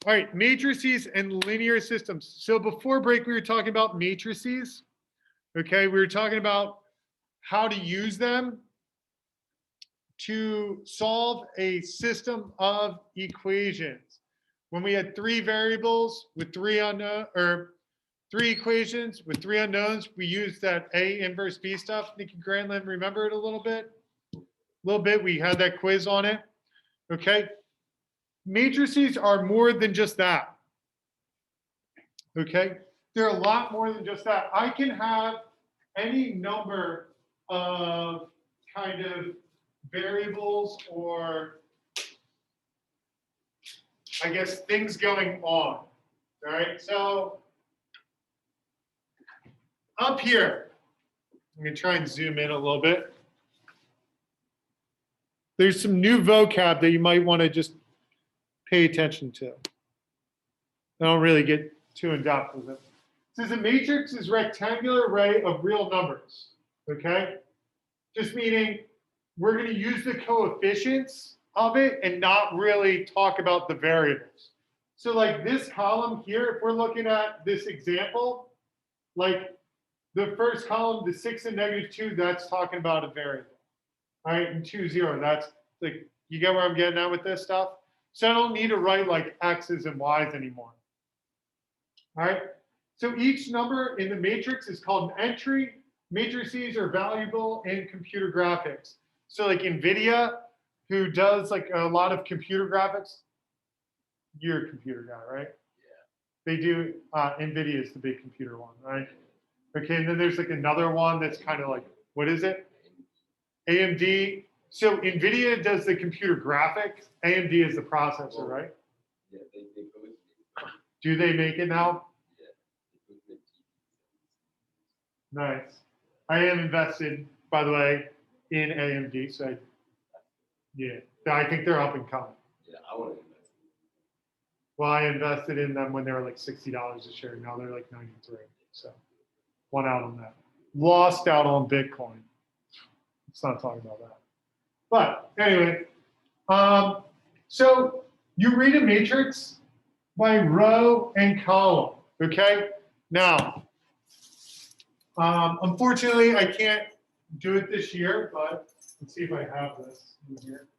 All right, matrices and linear systems. So before break, we were talking about matrices. Okay, we were talking about how to use them to solve a system of equations. When we had three variables with three unknown or three equations with three unknowns, we used that A inverse B stuff. Nikki Granlund, remember it a little bit? A little bit. We had that quiz on it. Okay. Matrices are more than just that. Okay. They're a lot more than just that. I can have any number of kind of variables or I guess things going on. All right. So up here, I'm going to try and zoom in a little bit. There's some new vocab that you might want to just pay attention to. I don't really get too in depth with it. It says a matrix is a rectangular array of real numbers. Okay? Just meaning we're going to use the coefficients of it and not really talk about the variables. So like this column here, if we're looking at this example, like the first column, the 6 and -2, that's talking about a variable. All right, and 2, 0, that's like, you get where I'm getting at with this stuff? So I don't need to write like X's and Y's anymore. All right, so each number in the matrix is called an entry. Matrices are valuable in computer graphics. So like NVIDIA, who does like a lot of computer graphics, you're a computer guy, right? Yeah. They do, NVIDIA is the big computer one, right? Okay, and then there's like another one that's kind of like, what is it? AMD. So NVIDIA does the computer graphics. AMD is the processor, right? Yeah, they both. Do they make it now? Yeah, they both make TVs. Nice. I am invested, by the way, in AMD. So yeah, I think they're up and coming. Yeah, I want to invest. Well, I invested in them when they were like $60 a share. Now they're like 93. So one out on that. Lost out on Bitcoin. Let's not talk about that. But anyway, so you read a matrix by row and column, okay? Now, unfortunately, I can't do it this year, but let's see if I have this in here.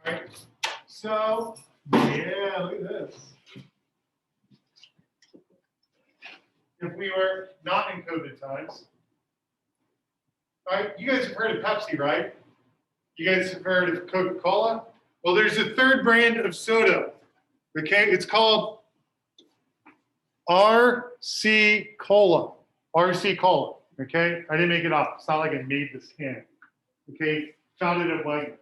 All right, so yeah, look at this. If we were not in COVID times, all right, you guys have heard of Pepsi, right? You guys have heard of Coca-Cola? Well, there's a third brand of soda, okay? It's called RC Cola, RC Cola, okay? I didn't make it up. It's not like I made this can, okay? Found it at Wegmans.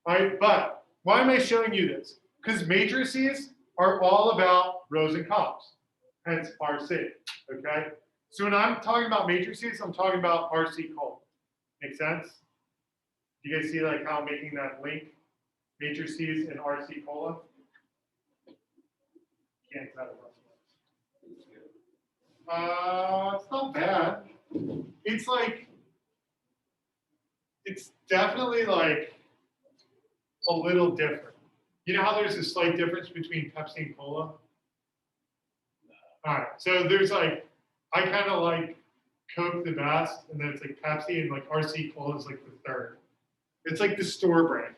All right, but why am I showing you this? Because matrices are all about rows and columns, hence RC, okay? So when I'm talking about matrices, I'm talking about RC Cola. Make sense? Do you guys see like how I'm making that link? Matrices and RC Cola? Can't tell it. It's not bad. It's like, it's definitely like a little different. You know how there's a slight difference between Pepsi and Cola? All right, so there's like, I kind of like Coke the best, and then it's like Pepsi, and like RC Cola is like the third. It's like the store brand.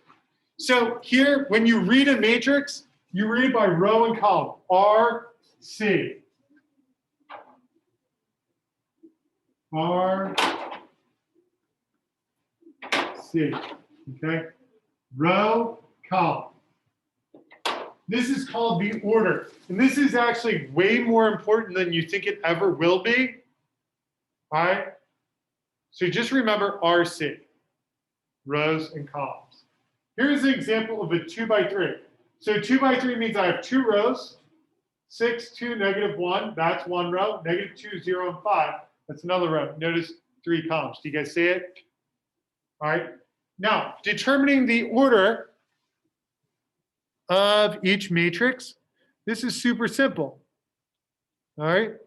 So here, when you read a matrix, you read it by row and column, RC. RC, okay? Row, column. This is called the order. And this is actually way more important than you think it ever will be. All right? So just remember RC, rows and columns. Here's an example of a 2x3. So 2x3 means I have 2 rows, 6, 2, -1, that's 1 row, -2, 0, and 5, that's another row. Notice 3 columns. Do you guys see it? All right. Now, determining the order of each matrix, this is super simple. All right.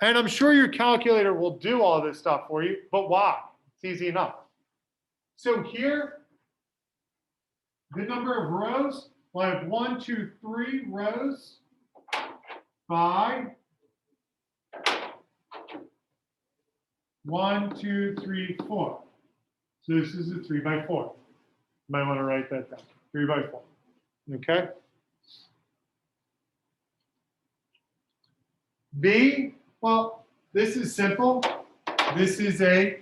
And I'm sure your calculator will do all this stuff for you, but why? It's easy enough. So here, the number of rows, we'll have 1, 2, 3 rows by 1, 2, 3, 4. So this is a 3 by 4. You might want to write that down. 3 by 4. Okay? B, well, this is simple. This is a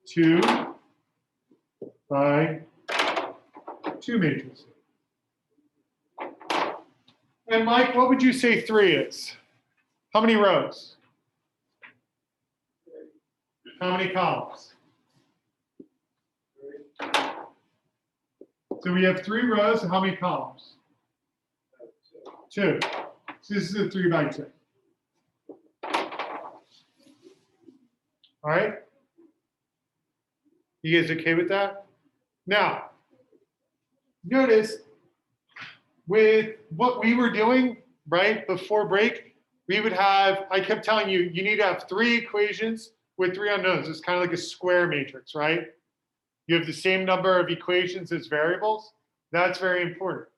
2 by 2 matrix. And Mike, what would you say 3 is? How many rows? How many columns? So we have 3 rows. How many columns? 2. So this is a 3 by 2. All right? You guys okay with that? Now, notice with what we were doing, right, before break, we would have, I kept telling you, you need to have 3 equations with 3 unknowns. It's kind of like a square matrix, right? You have the same number of equations as variables. That's very important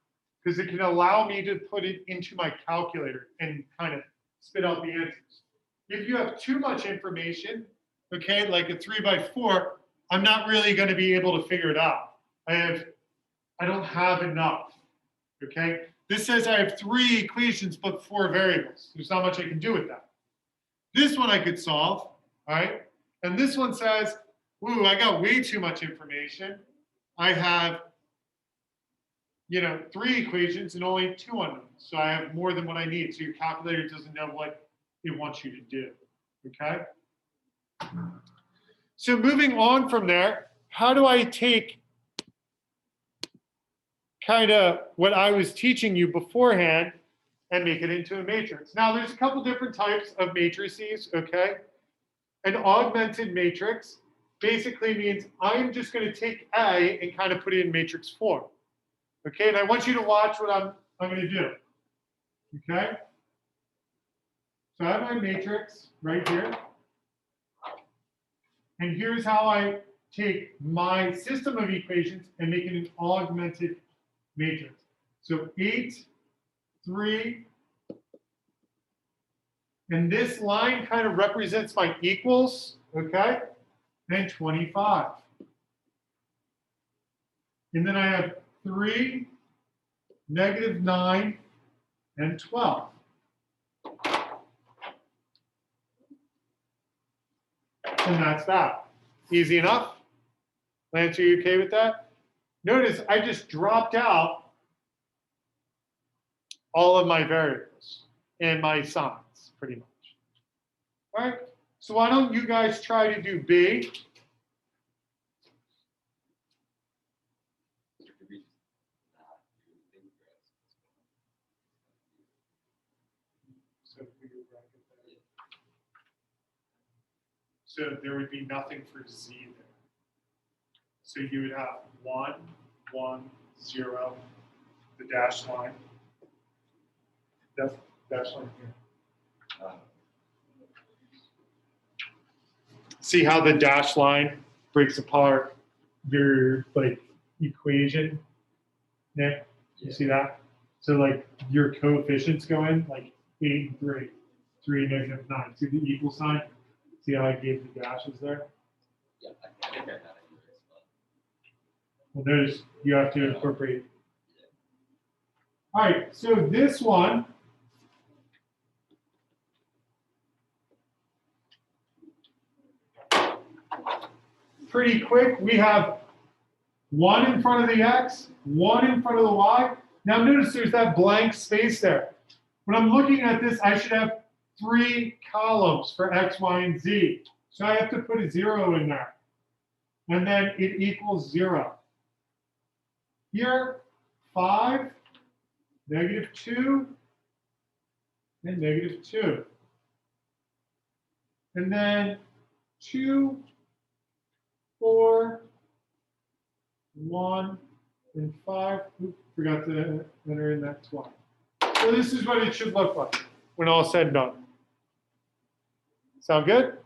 because it can allow me to put it into my calculator and kind of spit out the answers. If you have too much information, okay, like a 3 by 4, I'm not really going to be able to figure it out. I don't have enough, okay? This says I have 3 equations but 4 variables. There's not much I can do with that. This one I could solve, all right? And this one says, ooh, I got way too much information. I have, 3 equations and only 2 unknowns. So I have more than what I need. So your calculator doesn't know what it wants you to do, okay? So moving on from there, how do I take kind of what I was teaching you beforehand and make it into a matrix? Now, there's a couple different types of matrices, okay? An augmented matrix basically means I'm just going to take A and kind of put it in matrix form, okay? And I want you to watch what I'm going to do, okay? So I have my matrix right here. And here's how I take my system of equations and make it an augmented matrix. So 8, 3, and this line kind of represents my equals, okay? And 25. And then I have 3, -9, and 12. And that's that. Easy enough? Lance, are you okay with that? Notice I just dropped out all of my variables and my signs, pretty much. All right, so why don't you guys try to do B? So there would be nothing for Z there. So you would have 1, 1, 0, the dash line. That's dash line here. See how the dash line breaks apart your equation, Nick? You see that? So your coefficients go in 8 and 3, 3 and -9. See the equal sign? See how I gave the dashes there? Yeah, I think I got it here as well. Well, notice you have to incorporate. All right, so this one, pretty quick. We have 1 in front of the X, 1 in front of the Y. Now notice there's that blank space there. When I'm looking at this, I should have 3 columns for X, Y, and Z. So I have to put a 0 in there. And then it equals 0. Here, 5, -2, and -2. And then 2, 4, 1, and 5. Oops, forgot to enter in that 12. So this is what it should look like when all said and done. Sound good?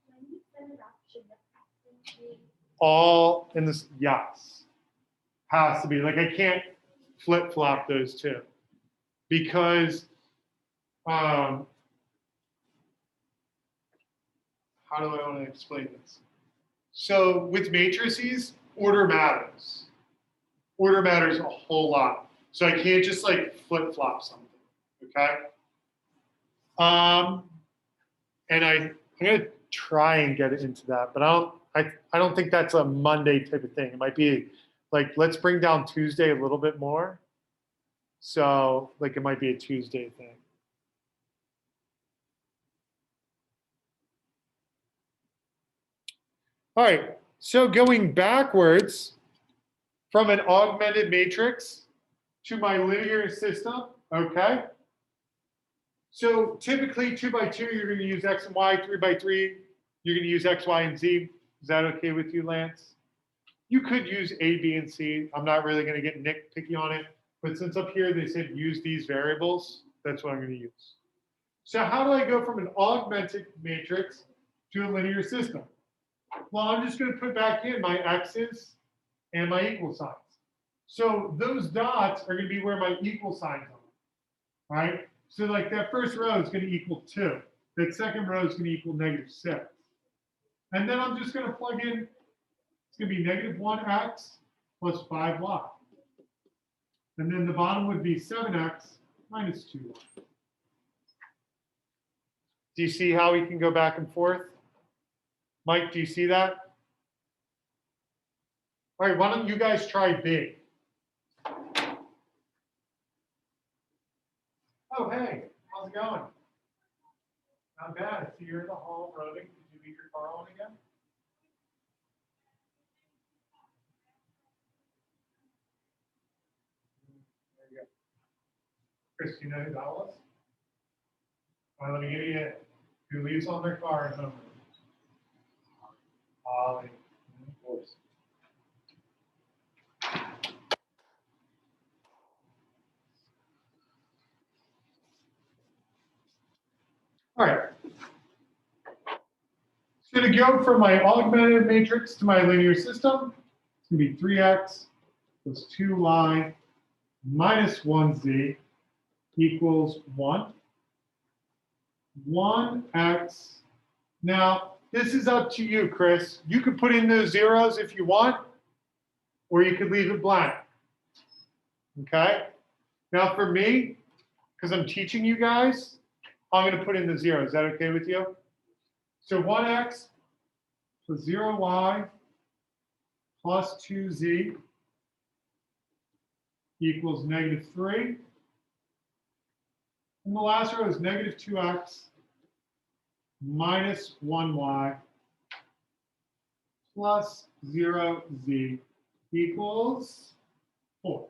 When you set it up, should the caption be All in this, yes. Has to be, like I can't flip-flop those two. Because, how do I want to explain this? So with matrices, order matters. Order matters a whole lot. So I can't just like flip-flop something, okay? And I'm gonna try and get into that, but I don't think that's a Monday type of thing. It might be like, let's bring down Tuesday a little bit more. So like it might be a Tuesday thing. All right, so going backwards from an augmented matrix to my linear system, okay? So typically 2 by 2, you're gonna use X and Y, 3 by 3, you're gonna use X, Y, and Z. Is that okay with you, Lance? You could use A, B, and C. I'm not really gonna get nitpicky on it, but since up here they said use these variables, that's what I'm gonna use. So how do I go from an augmented matrix to a linear system? Well, I'm just gonna put back in my X's and my equal signs. So those dots are gonna be where my equal signs are, right? So like that first row is gonna equal 2. That second row is gonna equal -6. And then I'm just gonna plug in, it's gonna be -1x plus 5y. And then the bottom would be 7x minus 2y. Do you see how we can go back and forth? Mike, do you see that? All right, why don't you guys try B? Oh, hey, how's it going? Not bad. I see you're in the hall running. Did you leave your car on again? There you go. Chris, do you know who that was? All right, let me get you who leaves on their car at home. Holly. Of course. All right. It's going to go from my augmented matrix to my linear system. It's going to be 3x plus 2y minus 1z equals 1. 1x. Now, this is up to you, Chris. You could put in those zeros if you want, or you could leave it blank. Okay? Now, for me, because I'm teaching you guys, I'm going to put in the zero. Is that okay with you? So 1x plus 0y plus 2z equals -3. And the last row is -2x minus 1y plus 0z equals 4.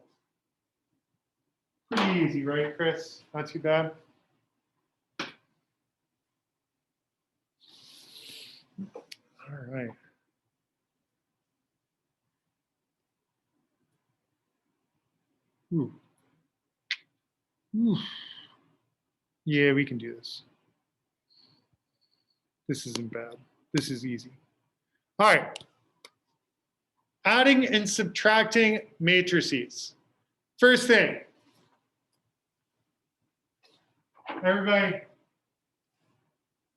Pretty easy, right, Chris? Not too bad. All right. Ooh. Ooh. Yeah, we can do this. This isn't bad. This is easy. All right. Adding and subtracting matrices. First thing. Everybody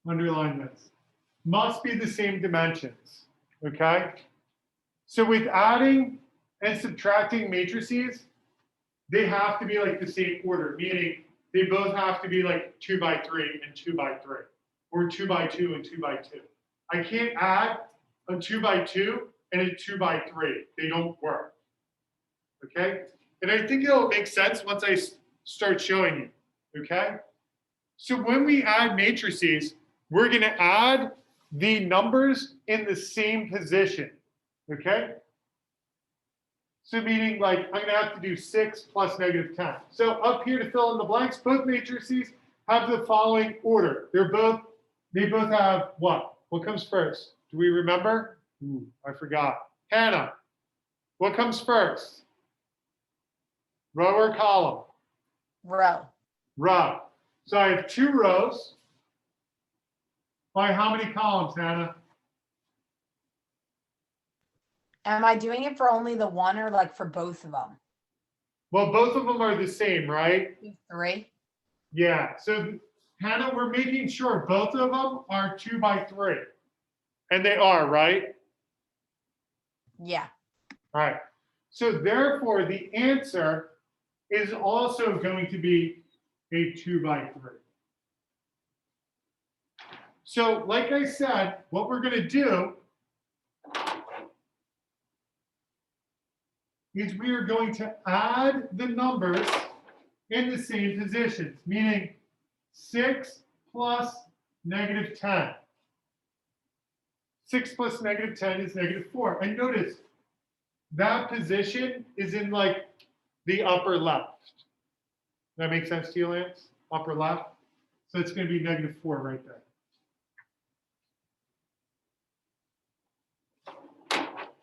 underline this. Must be the same dimensions. Okay? So with adding and subtracting matrices, they have to be like the same order, meaning they both have to be like 2 by 3 and 2 by 3, or 2 by 2 and 2 by 2. I can't add a 2 by 2 and a 2 by 3. They don't work. Okay? And I think it'll make sense once I start showing you. Okay? So when we add matrices, we're going to add the numbers in the same position. Okay? So meaning like I'm going to have to do 6 plus -10. So up here to fill in the blanks, both matrices have the following order. They both have what? What comes first? Do we remember? Ooh, I forgot. Hannah, what comes first? Row or column? Row. Row. So I have 2 rows By how many columns, Hannah? Am I doing it for only the one or like for both of them? Well, both of them are the same, right? 3? Yeah, so Hannah, we're making sure both of them are 2 by 3. And they are, right? Yeah. All right. So therefore, the answer is also going to be a 2 by 3. So like I said, what we're going to do is we are going to add the numbers in the same positions, meaning 6 plus negative 10. 6 plus negative 10 is negative 4. And notice that position is in like the upper left. That makes sense to you, Lance? Upper left. So it's going to be negative 4 right there.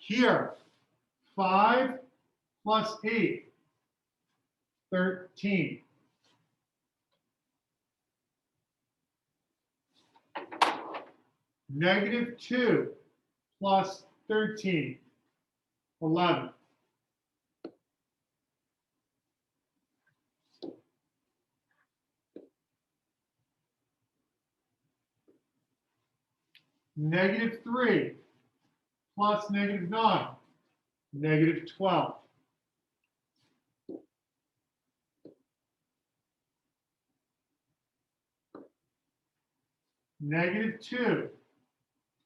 Here, 5 plus 8, 13. Negative 2 plus 13, 11. Negative 3 plus negative 9, negative 12. Negative 2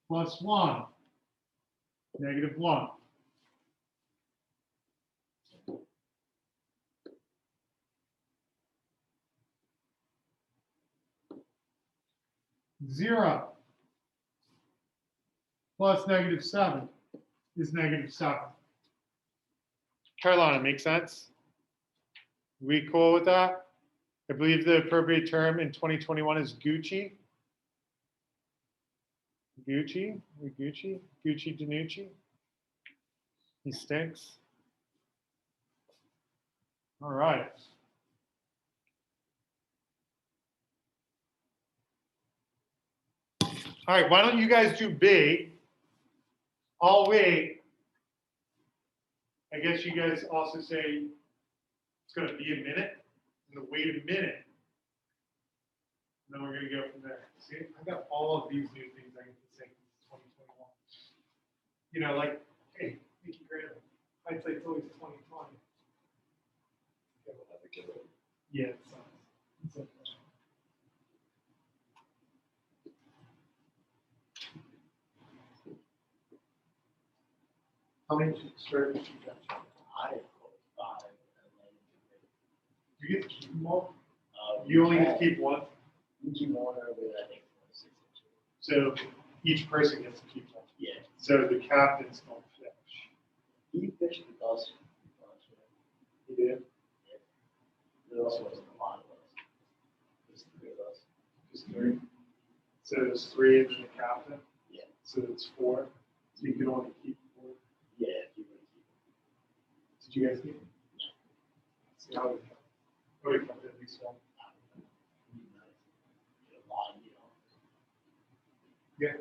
plus 1, negative 1. Zero plus negative 7 is negative 7. Carolina, make sense? We cool with that? I believe the appropriate term in 2021 is Gucci. Gucci? Gucci? Gucci Danucci? He stinks. All right. All right, why don't you guys do B? I'll wait. I guess you guys also say it's going to be a minute. I'm going to wait a minute. And then we're going to go from there. See, I got all of these new things I get to say in 2021. You know, like, hey, Mickey Graham, I'd say it's always 2020. Yeah, it sucks. It's okay. How many strategies you got? I have 5 and then You get to keep them all? You only get to keep one? you keep one over I think 6 and 2. So each person gets to keep one. Yeah. So the captains don't fish. He fished with us last year. He did? Yeah. There also wasn't a lot of us. There's 3 of us. Just 3. So there's 3 and then the captain? Yeah. So it's 4. So you can only keep 4. Yeah, if you would keep Did you guys keep them? Yeah. See how we come. Oh, we kept at least one. a lot, you know. Yeah.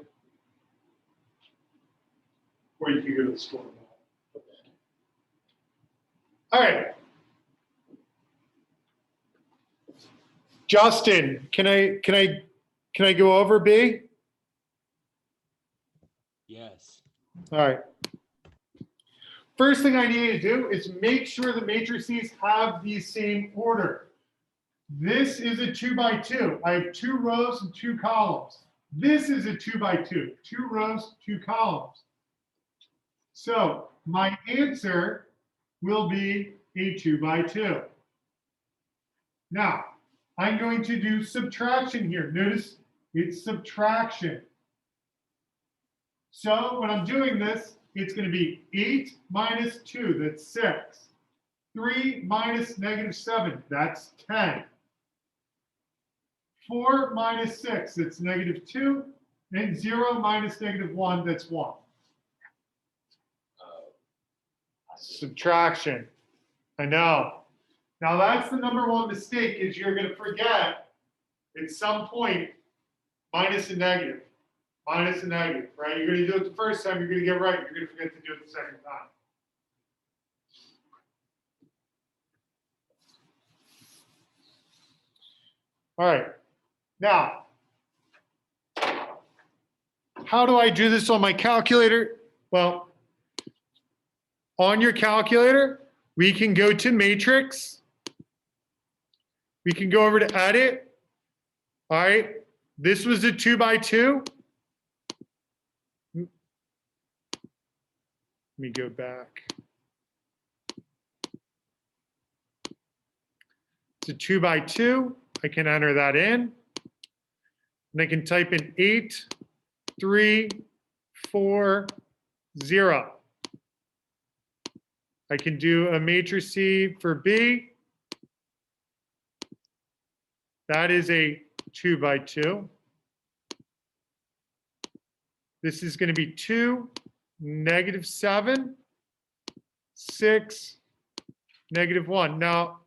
Or you could go to the store. All right. Justin, can I go over B? Yes. All right. First thing I need to do is make sure the matrices have the same order. This is a 2 by 2. I have 2 rows and 2 columns. This is a 2 by 2. 2 rows, 2 columns. So my answer will be a 2 by 2. Now, I'm going to do subtraction here. Notice it's subtraction. So when I'm doing this, it's going to be 8 minus 2, that's 6. 3 minus negative 7, that's 10. 4 minus 6, that's negative 2. And 0 minus negative 1, that's 1. Subtraction. I know. Now that's the number one mistake is you're going to forget at some point minus and negative. minus a negative, right? You're going to do it the first time, you're going to get right. You're going to forget to do it the second time. All right. Now, how do I do this on my calculator? Well, on your calculator, we can go to Matrix. We can go over to Edit. All right. This was a 2x2. Let me go back. It's a 2x2. I can enter that in. And I can type in 8, 3, 4, 0. I can do a matrice for B. That is a 2x2. This is going to be 2, -7, 6, -1. Now,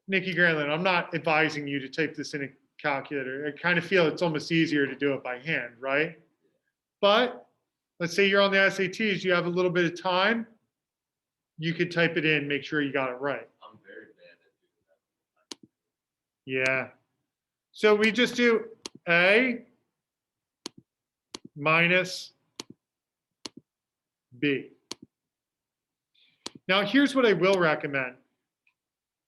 Nikki Granlund, I'm not advising you to type this in a calculator. I kind of feel it's almost easier to do it by hand, right? But let's say you're on the SATs, you have a little bit of time. You could type it in, make sure you got it right. I'm very bad at doing that. Yeah. So we just do A minus B. Now, here's what I will recommend.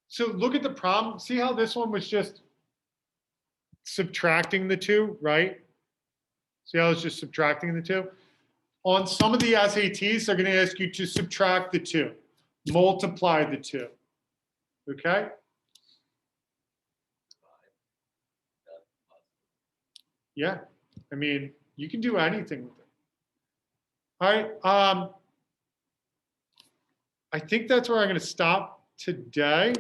So look at the problem. See how this one was just subtracting the 2, right? See how it's just subtracting the 2? On some of the SATs, they're going to ask you to subtract the 2, multiply the 2. Okay? Yeah. I mean, you can do anything with it. All right. I think that's where I'm going to stop today.